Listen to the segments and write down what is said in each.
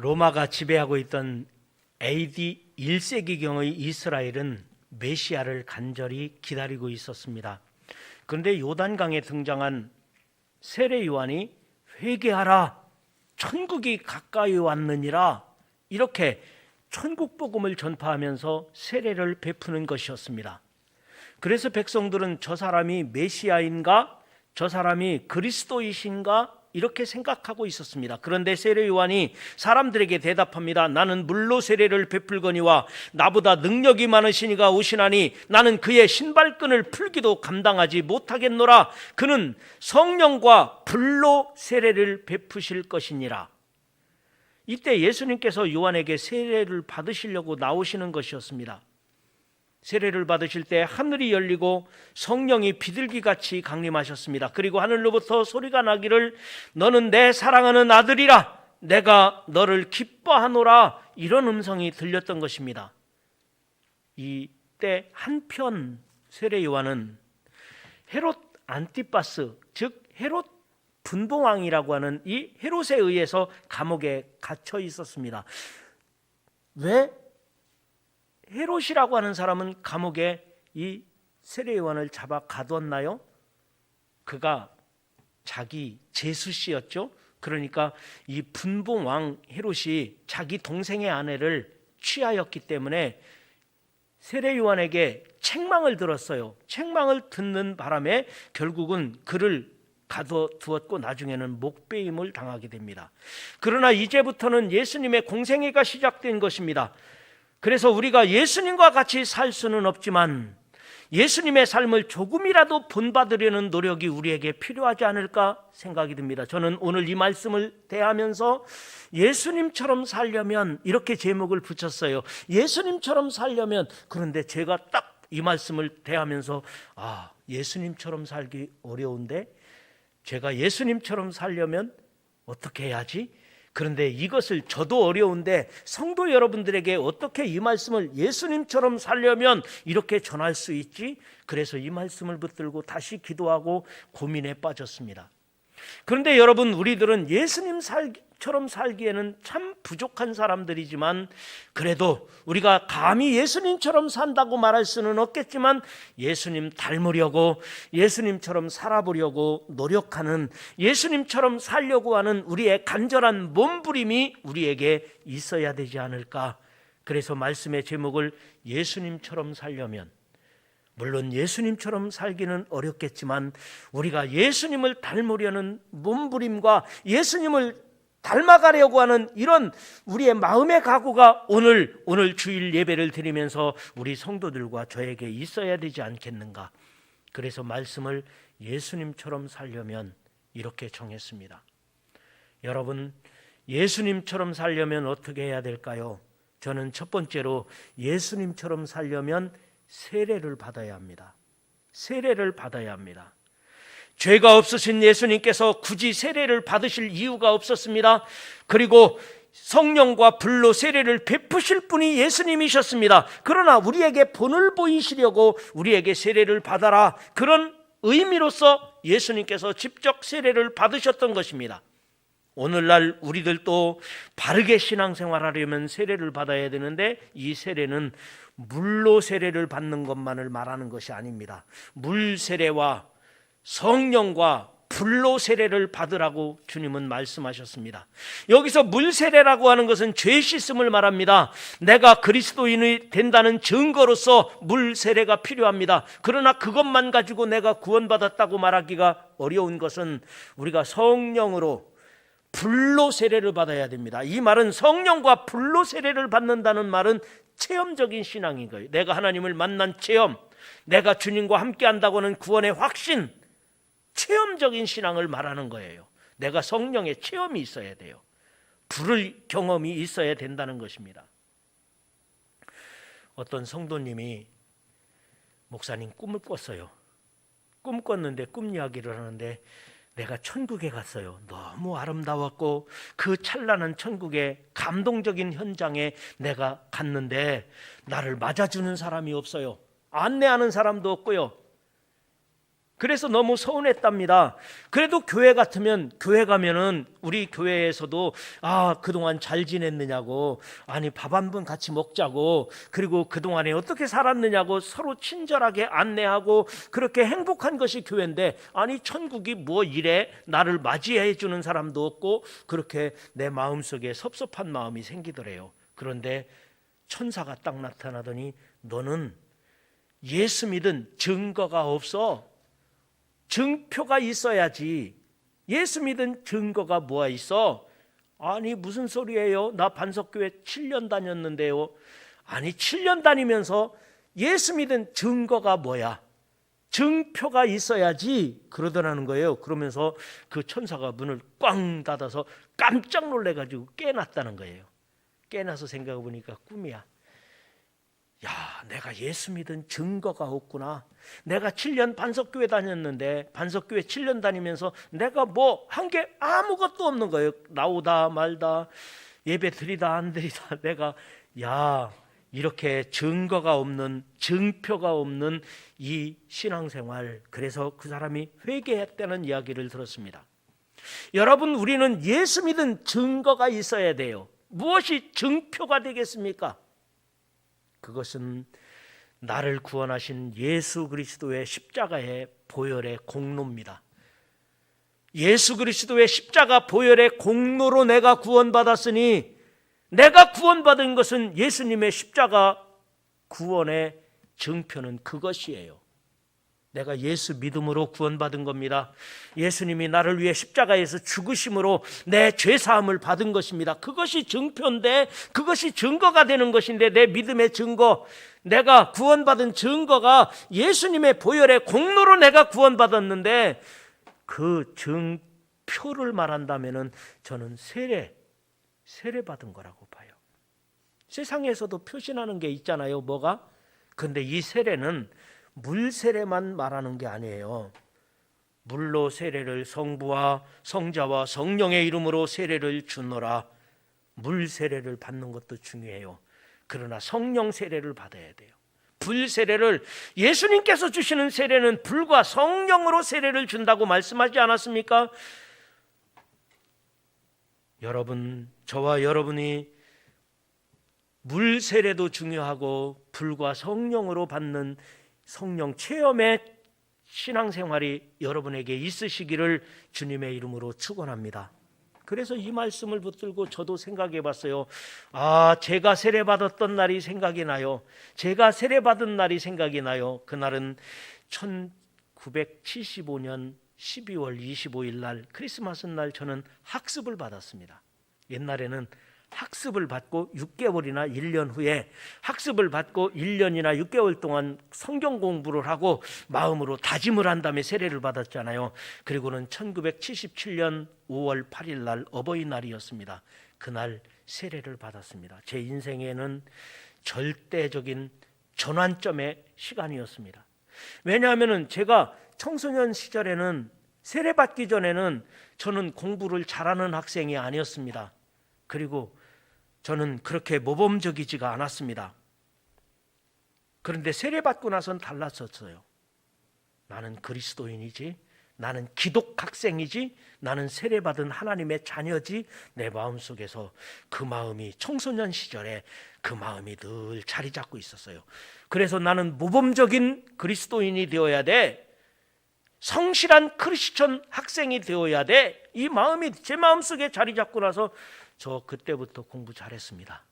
로마가 지배하고 있던 AD 1세기경의 이스라엘은 메시아를 간절히 기다리고 있었습니다. 그런데 요단강에 등장한 세례 요한이 회개하라, 천국이 가까이 왔느니라, 이렇게 천국 복음을 전파하면서 세례를 베푸는 것이었습니다. 그래서 백성들은 저 사람이 메시아인가, 저 사람이 그리스도이신가 이렇게 생각하고 있었습니다. 그런데 세례 요한이 사람들에게 대답합니다. 나는 물로 세례를 베풀거니와 나보다 능력이 많으시니가 오시나니 나는 그의 신발끈을 풀기도 감당하지 못하겠노라. 그는 성령과 불로 세례를 베푸실 것이니라. 이때 예수님께서 요한에게 세례를 받으시려고 나오시는 것이었습니다. 세례를 받으실 때 하늘이 열리고 성령이 비둘기같이 강림하셨습니다. 그리고 하늘로부터 소리가 나기를 너는 내 사랑하는 아들이라, 내가 너를 기뻐하노라, 이런 음성이 들렸던 것입니다. 이때 한편 세례 요한은 헤롯 안티파스, 즉 헤롯 분봉왕이라고 하는 이 헤롯에 의해서 감옥에 갇혀 있었습니다. 왜 헤롯이라고 하는 사람은 감옥에 이 세례 요한을 잡아 가두었나요? 그가 자기 제수씨였죠. 그러니까 이 분봉왕 헤롯이 자기 동생의 아내를 취하였기 때문에 세례 요한에게 책망을 들었어요. 책망을 듣는 바람에 결국은 그를 가둬두었고 나중에는 목베임을 당하게 됩니다. 그러나 이제부터는 예수님의 공생애가 시작된 것입니다. 그래서 우리가 예수님과 같이 살 수는 없지만 예수님의 삶을 조금이라도 본받으려는 노력이 우리에게 필요하지 않을까 생각이 듭니다. 저는 오늘 이 말씀을 대하면서 예수님처럼 살려면 이렇게 제목을 붙였어요. 예수님처럼 살려면. 그런데 제가 딱 이 말씀을 대하면서 예수님처럼 살기 어려운데 제가 예수님처럼 살려면 어떻게 해야지? 그런데 이것을 저도 어려운데 성도 여러분들에게 어떻게 이 말씀을 예수님처럼 살려면 이렇게 전할 수 있지? 그래서 이 말씀을 붙들고 다시 기도하고 고민에 빠졌습니다. 그런데 여러분, 우리들은 예수님처럼 살기에는 참 부족한 사람들이지만 그래도 우리가 감히 예수님처럼 산다고 말할 수는 없겠지만 예수님 닮으려고, 예수님처럼 살아보려고 노력하는, 예수님처럼 살려고 하는 우리의 간절한 몸부림이 우리에게 있어야 되지 않을까. 그래서 말씀의 제목을 예수님처럼 살려면, 물론 예수님처럼 살기는 어렵겠지만 우리가 예수님을 닮으려는 몸부림과 예수님을 닮아가려고 하는 이런 우리의 마음의 각오가 오늘 주일 예배를 드리면서 우리 성도들과 저에게 있어야 되지 않겠는가. 그래서 말씀을 예수님처럼 살려면 이렇게 정했습니다. 여러분, 예수님처럼 살려면 어떻게 해야 될까요? 저는 첫 번째로 예수님처럼 살려면 세례를 받아야 합니다. 세례를 받아야 합니다. 죄가 없으신 예수님께서 굳이 세례를 받으실 이유가 없었습니다. 그리고 성령과 불로 세례를 베푸실 분이 예수님이셨습니다. 그러나 우리에게 본을 보이시려고 우리에게 세례를 받아라, 그런 의미로서 예수님께서 직접 세례를 받으셨던 것입니다. 오늘날 우리들도 바르게 신앙생활하려면 세례를 받아야 되는데 이 세례는 물로 세례를 받는 것만을 말하는 것이 아닙니다. 물 세례와 성령과 불로 세례를 받으라고 주님은 말씀하셨습니다. 여기서 물 세례라고 하는 것은 죄 씻음을 말합니다. 내가 그리스도인이 된다는 증거로서 물 세례가 필요합니다. 그러나 그것만 가지고 내가 구원받았다고 말하기가 어려운 것은 우리가 성령으로 불로 세례를 받아야 됩니다. 이 말은 성령과 불로 세례를 받는다는 말은 체험적인 신앙인 거예요. 내가 하나님을 만난 체험, 내가 주님과 함께 한다고 하는 구원의 확신, 체험적인 신앙을 말하는 거예요. 내가 성령의 체험이 있어야 돼요. 불의 경험이 있어야 된다는 것입니다. 어떤 성도님이 목사님 꿈을 꿨어요. 꿈 꿨는데 꿈 이야기를 하는데 내가 천국에 갔어요. 너무 아름다웠고 그 찬란한 천국의 감동적인 현장에 내가 갔는데 나를 맞아주는 사람이 없어요. 안내하는 사람도 없고요. 그래서 너무 서운했답니다. 그래도 교회 같으면, 교회 가면은 우리 교회에서도 그동안 잘 지냈느냐고, 아니 밥 한 번 같이 먹자고, 그리고 그동안에 어떻게 살았느냐고 서로 친절하게 안내하고, 그렇게 행복한 것이 교회인데, 아니 천국이 뭐 이래 나를 맞이해 주는 사람도 없고, 그렇게 내 마음속에 섭섭한 마음이 생기더래요. 그런데 천사가 딱 나타나더니, 너는 예수 믿은 증거가 없어. 증표가 있어야지. 예수 믿은 증거가 뭐가 있어? 아니 무슨 소리예요? 나 반석교회 7년 다녔는데요. 아니 7년 다니면서 예수 믿은 증거가 뭐야? 증표가 있어야지 그러더라는 거예요. 그러면서 그 천사가 문을 꽝 닫아서 깜짝 놀래가지고 깨났다는 거예요. 깨나서 생각해 보니까 꿈이야. 야, 내가 예수 믿은 증거가 없구나. 내가 7년 반석교회 다녔는데, 반석교회 7년 다니면서 내가 뭐 한 게 아무것도 없는 거예요. 나오다 말다, 예배 드리다 안 드리다, 내가 이렇게 증거가 없는, 증표가 없는 이 신앙생활. 그래서 그 사람이 회개했다는 이야기를 들었습니다. 여러분, 우리는 예수 믿은 증거가 있어야 돼요. 무엇이 증표가 되겠습니까? 그것은 나를 구원하신 예수 그리스도의 십자가의 보혈의 공로입니다. 예수 그리스도의 십자가 보혈의 공로로 내가 구원받았으니, 내가 구원받은 것은 예수님의 십자가 구원의 증표는 그것이에요. 내가 예수 믿음으로 구원받은 겁니다. 예수님이 나를 위해 십자가에서 죽으심으로 내 죄사함을 받은 것입니다. 그것이 증표인데, 그것이 증거가 되는 것인데, 내 믿음의 증거, 내가 구원받은 증거가 예수님의 보혈의 공로로 내가 구원받았는데, 그 증표를 말한다면 저는 세례 받은 거라고 봐요. 세상에서도 표시나는 게 있잖아요. 뭐가? 근데 이 세례는 물 세례만 말하는 게 아니에요. 물로 세례를, 성부와 성자와 성령의 이름으로 세례를 주노라. 물 세례를 받는 것도 중요해요. 그러나 성령 세례를 받아야 돼요. 불 세례를, 예수님께서 주시는 세례는 불과 성령으로 세례를 준다고 말씀하지 않았습니까? 여러분, 저와 여러분이 물 세례도 중요하고 불과 성령으로 받는 성령 체험의 신앙생활이 여러분에게 있으시기를 주님의 이름으로 축원합니다. 그래서 이 말씀을 붙들고 저도 생각해 봤어요. 제가 세례받았던 날이 생각이 나요. 제가 세례받은 날이 생각이 나요. 그날은 1975년 12월 25일 날, 크리스마스 날 저는 학습을 받았습니다. 옛날에는 학습을 받고 6개월이나 1년 후에 학습을 받고 1년이나 6개월 동안 성경 공부를 하고 마음으로 다짐을 한 다음에 세례를 받았잖아요. 그리고는 1977년 5월 8일 날 어버이날이었습니다. 그날 세례를 받았습니다. 제 인생에는 절대적인 전환점의 시간이었습니다. 왜냐하면 제가 청소년 시절에는, 세례받기 전에는 저는 공부를 잘하는 학생이 아니었습니다. 그리고 저는 그렇게 모범적이지가 않았습니다. 그런데 세례받고 나선 달랐었어요. 나는 그리스도인이지, 나는 기독 학생이지, 나는 세례받은 하나님의 자녀지. 내 마음속에서 그 마음이, 청소년 시절에 그 마음이 늘 자리 잡고 있었어요. 그래서 나는 모범적인 그리스도인이 되어야 돼, 성실한 크리스천 학생이 되어야 돼, 이 마음이 제 마음속에 자리 잡고 나서 저 그때부터 공부 잘했습니다.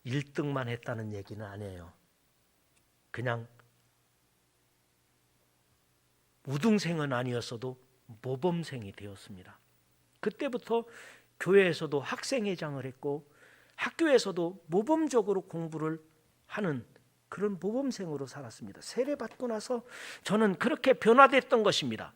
1등만 했다는 얘기는 아니에요. 그냥 우등생은 아니었어도 모범생이 되었습니다. 그때부터 교회에서도 학생회장을 했고 학교에서도 모범적으로 공부를 하는 그런 모범생으로 살았습니다. 세례받고 나서 저는 그렇게 변화됐던 것입니다.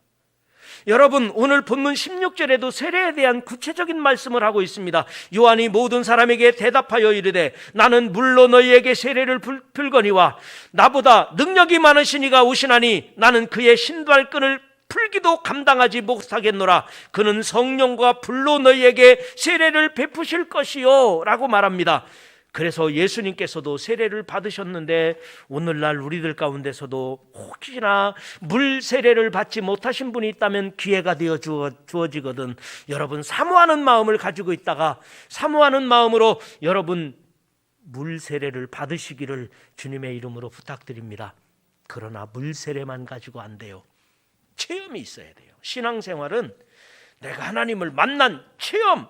여러분, 오늘 본문 16절에도 세례에 대한 구체적인 말씀을 하고 있습니다. 요한이 모든 사람에게 대답하여 이르되 나는 물로 너희에게 세례를 풀거니와 나보다 능력이 많으신 이가 오시나니 나는 그의 신발끈을 풀기도 감당하지 못하겠노라. 그는 성령과 불로 너희에게 세례를 베푸실 것이요 라고 말합니다. 그래서 예수님께서도 세례를 받으셨는데 오늘날 우리들 가운데서도 혹시나 물 세례를 받지 못하신 분이 있다면 기회가 되어 주어지거든 여러분 사모하는 마음을 가지고 있다가 사모하는 마음으로 여러분 물 세례를 받으시기를 주님의 이름으로 부탁드립니다. 그러나 물 세례만 가지고 안 돼요. 체험이 있어야 돼요. 신앙생활은 내가 하나님을 만난 체험,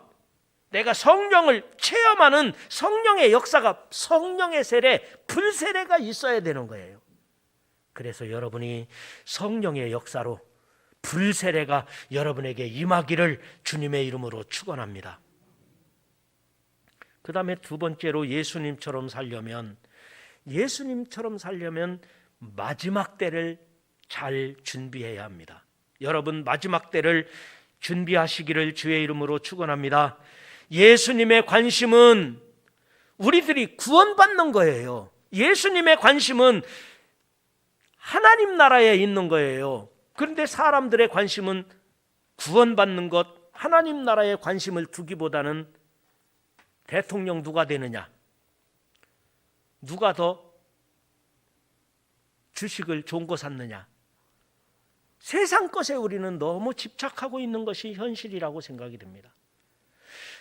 내가 성령을 체험하는 성령의 역사가 성령의 세례, 불세례가 있어야 되는 거예요. 그래서 여러분이 성령의 역사로 불세례가 여러분에게 임하기를 주님의 이름으로 축원합니다. 그 다음에 두 번째로 예수님처럼 살려면 마지막 때를 잘 준비해야 합니다. 여러분 마지막 때를 준비하시기를 주의 이름으로 축원합니다. 예수님의 관심은 우리들이 구원받는 거예요. 예수님의 관심은 하나님 나라에 있는 거예요. 그런데 사람들의 관심은 구원받는 것, 하나님 나라에 관심을 두기보다는 대통령 누가 되느냐, 누가 더 주식을 좋은 거 샀느냐, 세상 것에 우리는 너무 집착하고 있는 것이 현실이라고 생각이 됩니다.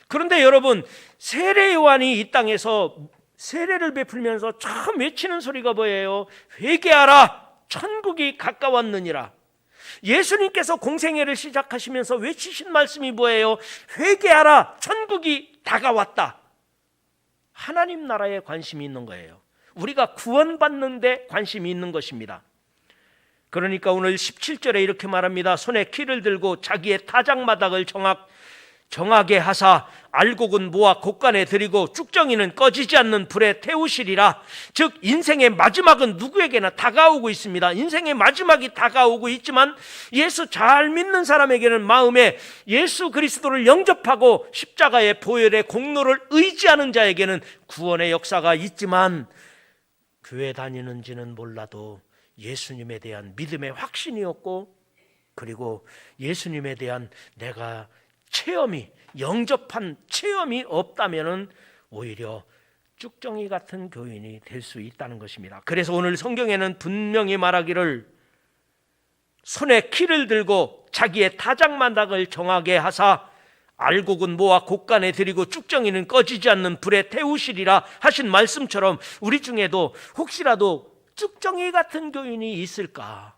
그런데 여러분 세례 요한이 이 땅에서 세례를 베풀면서 참 외치는 소리가 뭐예요? 회개하라 천국이 가까웠느니라. 예수님께서 공생애를 시작하시면서 외치신 말씀이 뭐예요? 회개하라 천국이 다가왔다. 하나님 나라에 관심이 있는 거예요. 우리가 구원받는 데 관심이 있는 것입니다. 그러니까 오늘 17절에 이렇게 말합니다. 손에 키를 들고 자기의 타작마당을 정하게 하사 알곡은 모아 곳간에 들이고 쭉정이는 꺼지지 않는 불에 태우시리라. 즉 인생의 마지막은 누구에게나 다가오고 있습니다. 인생의 마지막이 다가오고 있지만 예수 잘 믿는 사람에게는 마음에 예수 그리스도를 영접하고 십자가의 보혈의 공로를 의지하는 자에게는 구원의 역사가 있지만 교회 다니는지는 몰라도 예수님에 대한 믿음의 확신이 없고 그리고 예수님에 대한 내가 영접한 체험이 없다면 오히려 쭉정이 같은 교인이 될 수 있다는 것입니다. 그래서 오늘 성경에는 분명히 말하기를 손에 키를 들고 자기의 타작마당을 정하게 하사 알곡은 모아 곳간에 들이고 쭉정이는 꺼지지 않는 불에 태우시리라 하신 말씀처럼 우리 중에도 혹시라도 쭉정이 같은 교인이 있을까?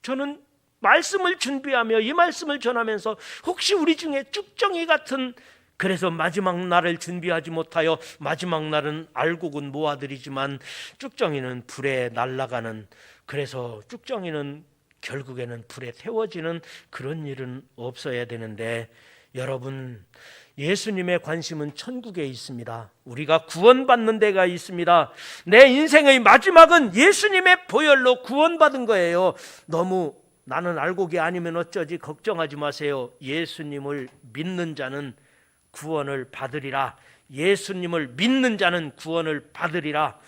저는 말씀을 준비하며 이 말씀을 전하면서 혹시 우리 중에 쭉정이 같은, 그래서 마지막 날을 준비하지 못하여 마지막 날은 알곡은 모아들이지만 쭉정이는 불에 날아가는, 그래서 쭉정이는 결국에는 불에 태워지는 그런 일은 없어야 되는데, 여러분 예수님의 관심은 천국에 있습니다. 우리가 구원받는 데가 있습니다. 내 인생의 마지막은 예수님의 보혈로 구원받은 거예요. 너무 나는 알곡이 아니면 어쩌지 걱정하지 마세요. 예수님을 믿는 자는 구원을 받으리라. 예수님을 믿는 자는 구원을 받으리라.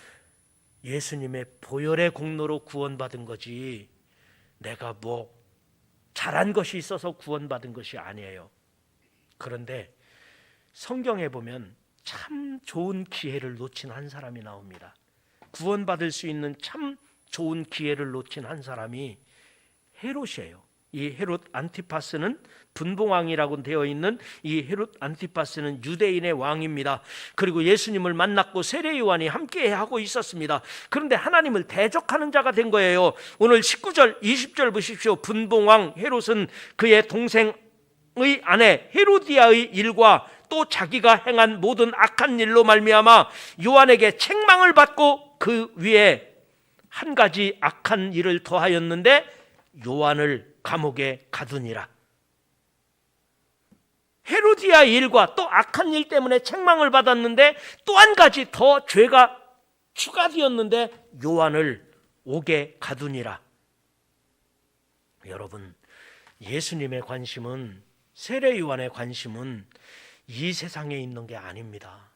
예수님의 보혈의 공로로 구원받은 거지 내가 뭐 잘한 것이 있어서 구원받은 것이 아니에요. 그런데 성경에 보면 참 좋은 기회를 놓친 한 사람이 나옵니다. 구원받을 수 있는 참 좋은 기회를 놓친 한 사람이 헤롯이에요. 이 헤롯 안티파스는 분봉왕이라고 되어 있는 이 헤롯 안티파스는 유대인의 왕입니다. 그리고 예수님을 만났고 세례 요한이 함께 하고 있었습니다. 그런데 하나님을 대적하는 자가 된 거예요. 오늘 19절 20절 보십시오. 분봉왕 헤롯은 그의 동생의 아내 헤로디아의 일과 또 자기가 행한 모든 악한 일로 말미암아 요한에게 책망을 받고 그 위에 한 가지 악한 일을 더하였는데 요한을 감옥에 가두니라. 헤로디아 일과 또 악한 일 때문에 책망을 받았는데 또 한 가지 더 죄가 추가되었는데 요한을 옥에 가두니라. 여러분 예수님의 관심은, 세례 요한의 관심은 이 세상에 있는 게 아닙니다.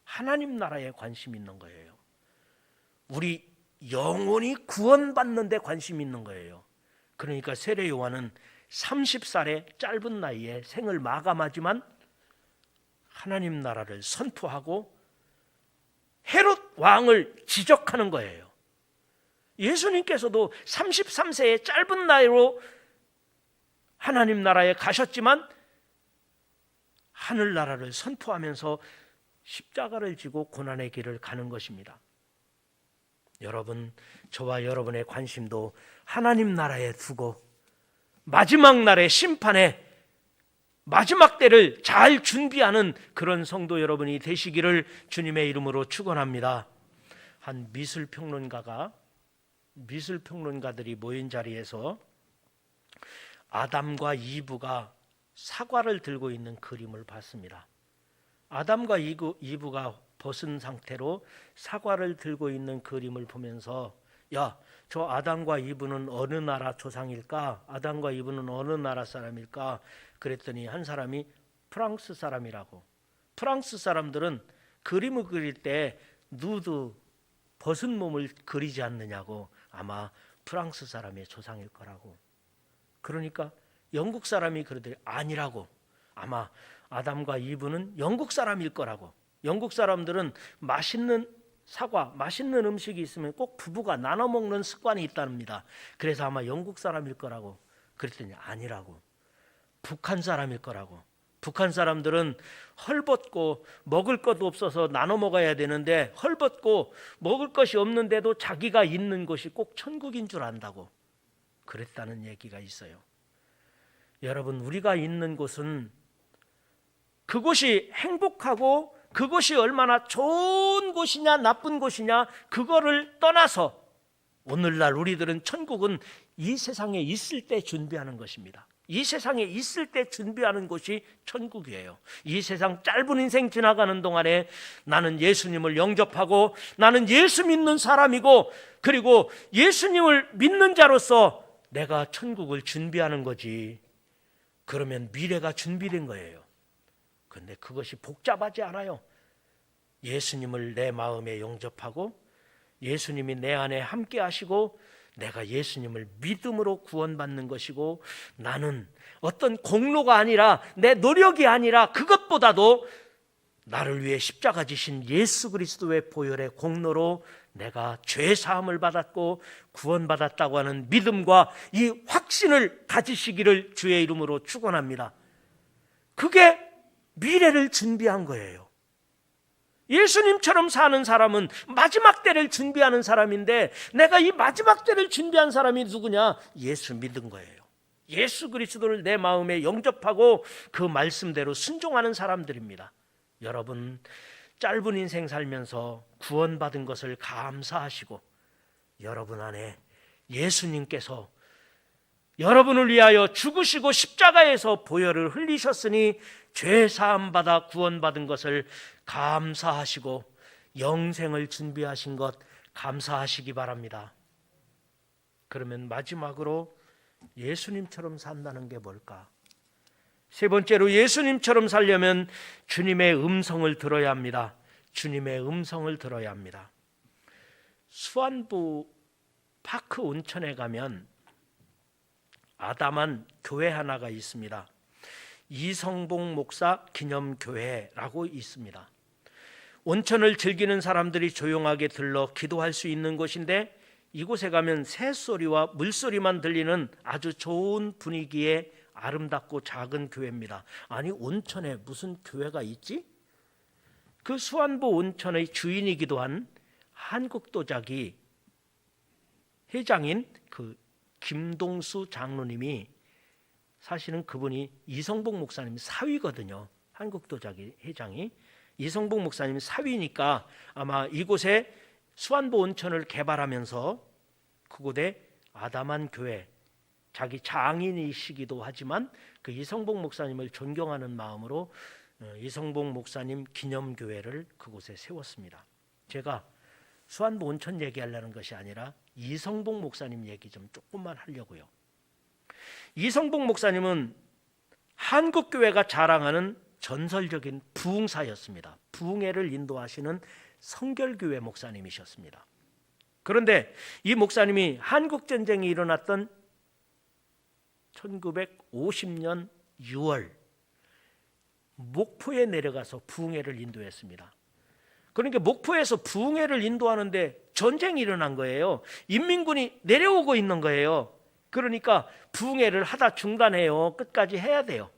하나님 나라에 관심이 있는 거예요. 우리 영혼이 구원받는 데 관심이 있는 거예요. 그러니까 세례 요한은 30살의 짧은 나이에 생을 마감하지만 하나님 나라를 선포하고 헤롯 왕을 지적하는 거예요. 예수님께서도 33세의 짧은 나이로 하나님 나라에 가셨지만 하늘나라를 선포하면서 십자가를 지고 고난의 길을 가는 것입니다. 여러분, 저와 여러분의 관심도 하나님 나라에 두고 마지막 날의 심판에 마지막 때를 잘 준비하는 그런 성도 여러분이 되시기를 주님의 이름으로 축원합니다. 한 미술평론가들이 모인 자리에서 아담과 이브가 사과를 들고 있는 그림을 봤습니다. 아담과 이브가 벗은 상태로 사과를 들고 있는 그림을 보면서 야, 저 아담과 이브는 어느 나라 조상일까? 아담과 이브는 어느 나라 사람일까? 그랬더니 한 사람이 프랑스 사람이라고. 프랑스 사람들은 그림을 그릴 때 누드 벗은 몸을 그리지 않느냐고. 아마 프랑스 사람의 조상일 거라고. 그러니까 영국 사람이 그러더니 아니라고. 아마 아담과 이브는 영국 사람일 거라고. 영국 사람들은 맛있는 사과, 맛있는 음식이 있으면 꼭 부부가 나눠 먹는 습관이 있답니다. 그래서 아마 영국 사람일 거라고. 그랬더니 아니라고. 북한 사람일 거라고. 북한 사람들은 헐벗고 먹을 것도 없어서 나눠 먹어야 되는데 헐벗고 먹을 것이 없는데도 자기가 있는 곳이 꼭 천국인 줄 안다고 그랬다는 얘기가 있어요. 여러분, 우리가 있는 곳은 그곳이 행복하고 그곳이 얼마나 좋은 곳이냐 나쁜 곳이냐 그거를 떠나서 오늘날 우리들은 천국은 이 세상에 있을 때 준비하는 것입니다. 이 세상에 있을 때 준비하는 곳이 천국이에요. 이 세상 짧은 인생 지나가는 동안에 나는 예수님을 영접하고 나는 예수 믿는 사람이고 그리고 예수님을 믿는 자로서 내가 천국을 준비하는 거지. 그러면 미래가 준비된 거예요. 그런데 그것이 복잡하지 않아요. 예수님을 내 마음에 영접하고 예수님이 내 안에 함께 하시고 내가 예수님을 믿음으로 구원받는 것이고 나는 어떤 공로가 아니라 내 노력이 아니라 그것보다도 나를 위해 십자가 지신 예수 그리스도의 보혈의 공로로 내가 죄 사함을 받았고 구원받았다고 하는 믿음과 이 확신을 가지시기를 주의 이름으로 축원합니다. 그게 미래를 준비한 거예요. 예수님처럼 사는 사람은 마지막 때를 준비하는 사람인데 내가 이 마지막 때를 준비한 사람이 누구냐? 예수 믿은 거예요. 예수 그리스도를 내 마음에 영접하고 그 말씀대로 순종하는 사람들입니다. 여러분, 짧은 인생 살면서 구원받은 것을 감사하시고 여러분 안에 예수님께서 여러분을 위하여 죽으시고 십자가에서 보혈을 흘리셨으니 죄 사함 받아 구원받은 것을 감사하시고 영생을 준비하신 것 감사하시기 바랍니다. 그러면 마지막으로 예수님처럼 산다는 게 뭘까? 세 번째로 예수님처럼 살려면 주님의 음성을 들어야 합니다. 주님의 음성을 들어야 합니다. 수안부 파크 온천에 가면 아담한 교회 하나가 있습니다. 이성봉 목사 기념교회라고 있습니다. 온천을 즐기는 사람들이 조용하게 들러 기도할 수 있는 곳인데 이곳에 가면 새소리와 물소리만 들리는 아주 좋은 분위기의 아름답고 작은 교회입니다. 아니, 온천에 무슨 교회가 있지? 그 수안보 온천의 주인이기도 한 한국도자기 회장인 그 김동수 장로님이 사실은 그분이 이성봉 목사님 사위거든요. 한국도자기 회장이 이성봉 목사님 사위니까 아마 이곳에 수안보 온천을 개발하면서 그곳에 아담한 교회, 자기 장인이시기도 하지만 그 이성봉 목사님을 존경하는 마음으로 이성봉 목사님 기념교회를 그곳에 세웠습니다. 제가 수안보 온천 얘기하려는 것이 아니라 이성봉 목사님 얘기 좀 조금만 하려고요. 이성봉 목사님은 한국교회가 자랑하는 전설적인 부흥사였습니다. 부흥회를 인도하시는 성결교회 목사님이셨습니다. 그런데 이 목사님이 한국전쟁이 일어났던 1950년 6월 목포에 내려가서 부흥회를 인도했습니다. 그러니까 목포에서 부흥회를 인도하는데 전쟁이 일어난 거예요. 인민군이 내려오고 있는 거예요. 그러니까 부흥회를 하다 중단해요. 끝까지 해야 돼요.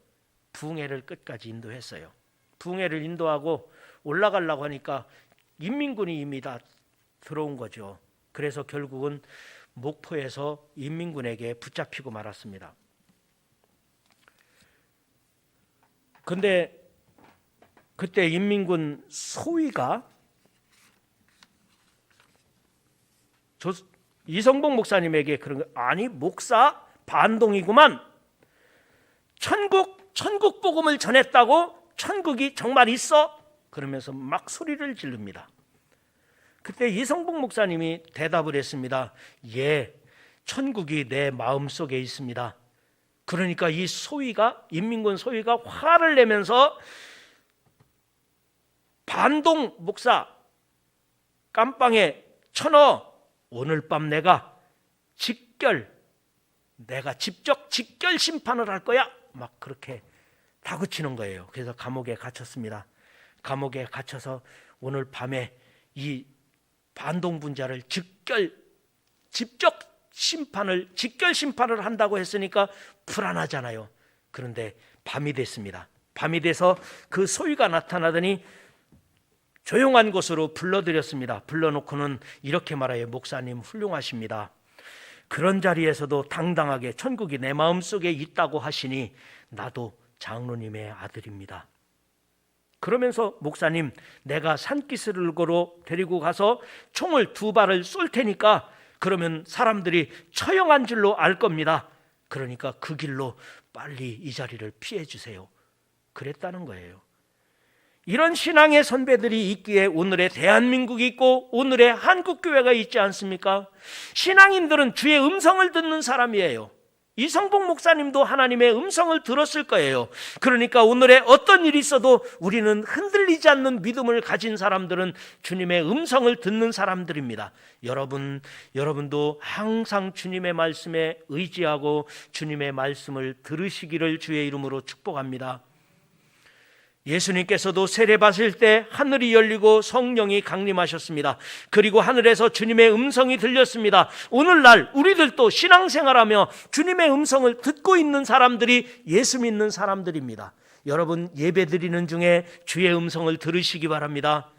부흥회를 끝까지 인도했어요. 부흥회를 인도하고 올라가려고 하니까 인민군이 이미 다 들어온 거죠. 그래서 결국은 목포에서 인민군에게 붙잡히고 말았습니다. 근데 그때 인민군 소위가 이성복 목사님에게 그런 거, 아니 목사 반동이구만. 천국 복음을 전했다고? 천국이 정말 있어? 그러면서 막 소리를 지릅니다. 그때 이성복 목사님이 대답을 했습니다. 예, 천국이 내 마음속에 있습니다. 그러니까 이 소위가, 인민군 소위가 화를 내면서 반동 목사 깜빵에 쳐넣어 오늘 밤 내가 직접 직결 심판을 할 거야. 막 그렇게 다그치는 거예요. 그래서 감옥에 갇혔습니다. 감옥에 갇혀서 오늘 밤에 이 반동 분자를 직결 심판을 한다고 했으니까 불안하잖아요. 그런데 밤이 됐습니다. 밤이 돼서 그 소위가 나타나더니 조용한 곳으로 불러들였습니다. 불러놓고는 이렇게 말해요. 목사님 훌륭하십니다. 그런 자리에서도 당당하게 천국이 내 마음속에 있다고 하시니 나도 장로님의 아들입니다. 그러면서 목사님, 내가 산기슭으로 데리고 가서 총을 2발을 쏠 테니까 그러면 사람들이 처형한 줄로 알 겁니다. 그러니까 그 길로 빨리 이 자리를 피해 주세요. 그랬다는 거예요. 이런 신앙의 선배들이 있기에 오늘의 대한민국이 있고 오늘의 한국교회가 있지 않습니까? 신앙인들은 주의 음성을 듣는 사람이에요. 이성복 목사님도 하나님의 음성을 들었을 거예요. 그러니까 오늘의 어떤 일이 있어도 우리는 흔들리지 않는 믿음을 가진 사람들은 주님의 음성을 듣는 사람들입니다. 여러분도 항상 주님의 말씀에 의지하고 주님의 말씀을 들으시기를 주의 이름으로 축복합니다. 예수님께서도 세례 받으실 때 하늘이 열리고 성령이 강림하셨습니다. 그리고 하늘에서 주님의 음성이 들렸습니다. 오늘날 우리들도 신앙생활하며 주님의 음성을 듣고 있는 사람들이 예수 믿는 사람들입니다. 여러분 예배드리는 중에 주의 음성을 들으시기 바랍니다.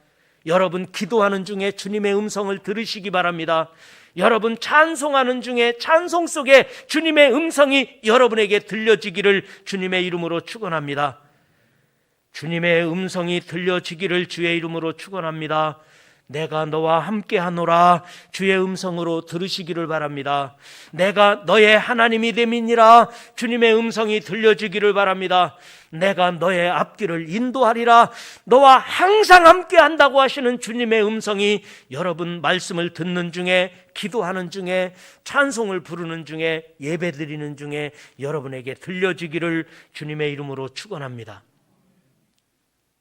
여러분 기도하는 중에 주님의 음성을 들으시기 바랍니다. 여러분 찬송하는 중에 찬송 속에 주님의 음성이 여러분에게 들려지기를 주님의 이름으로 축원합니다. 주님의 음성이 들려지기를 주의 이름으로 축원합니다. 내가 너와 함께하노라 주의 음성으로 들으시기를 바랍니다. 내가 너의 하나님이 됨이니라 주님의 음성이 들려지기를 바랍니다. 내가 너의 앞길을 인도하리라 너와 항상 함께한다고 하시는 주님의 음성이 여러분 말씀을 듣는 중에 기도하는 중에 찬송을 부르는 중에 예배드리는 중에 여러분에게 들려지기를 주님의 이름으로 축원합니다.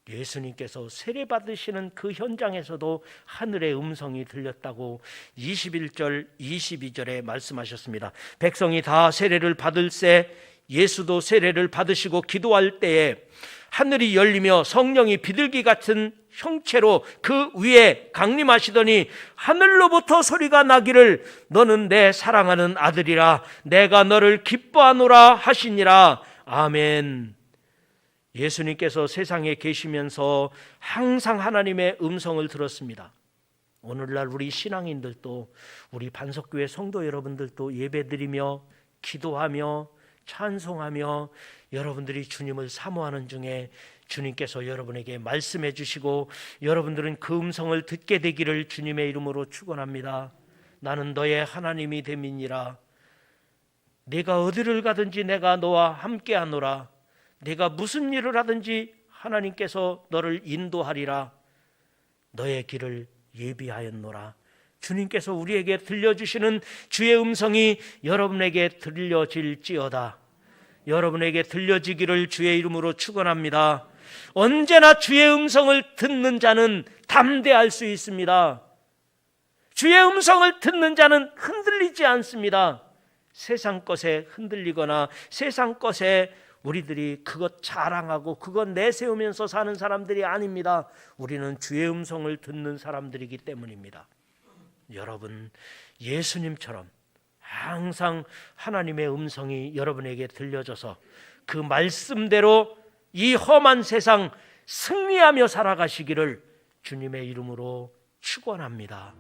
예수님께서 세례 받으시는 그 현장에서도 하늘의 음성이 들렸다고 21절 22절에 말씀하셨습니다. 백성이 다 세례를 받을새 예수도 세례를 받으시고 기도할 때에 하늘이 열리며 성령이 비둘기 같은 형체로 그 위에 강림하시더니 하늘로부터 소리가 나기를 너는 내 사랑하는 아들이라 내가 너를 기뻐하노라 하시니라. 아멘. 예수님께서 세상에 계시면서 항상 하나님의 음성을 들었습니다. 오늘날 우리 신앙인들도 우리 반석교회 성도 여러분들도 예배드리며 기도하며 찬송하며 여러분들이 주님을 사모하는 중에 주님께서 여러분에게 말씀해 주시고 여러분들은 그 음성을 듣게 되기를 주님의 이름으로 축원합니다. 나는 너의 하나님이 됨이니라. 네가 어디를 가든지 내가 너와 함께하노라. 네가 무슨 일을 하든지 하나님께서 너를 인도하리라. 너의 길을 예비하였노라. 주님께서 우리에게 들려주시는 주의 음성이 여러분에게 들려질지어다. 여러분에게 들려지기를 주의 이름으로 축원합니다. 언제나 주의 음성을 듣는 자는 담대할 수 있습니다. 주의 음성을 듣는 자는 흔들리지 않습니다. 세상 것에 흔들리거나 세상 것에 우리들이 그것 자랑하고 그것 내세우면서 사는 사람들이 아닙니다. 우리는 주의 음성을 듣는 사람들이기 때문입니다. 여러분, 예수님처럼 항상 하나님의 음성이 여러분에게 들려져서 그 말씀대로 이 험한 세상 승리하며 살아가시기를 주님의 이름으로 축원합니다.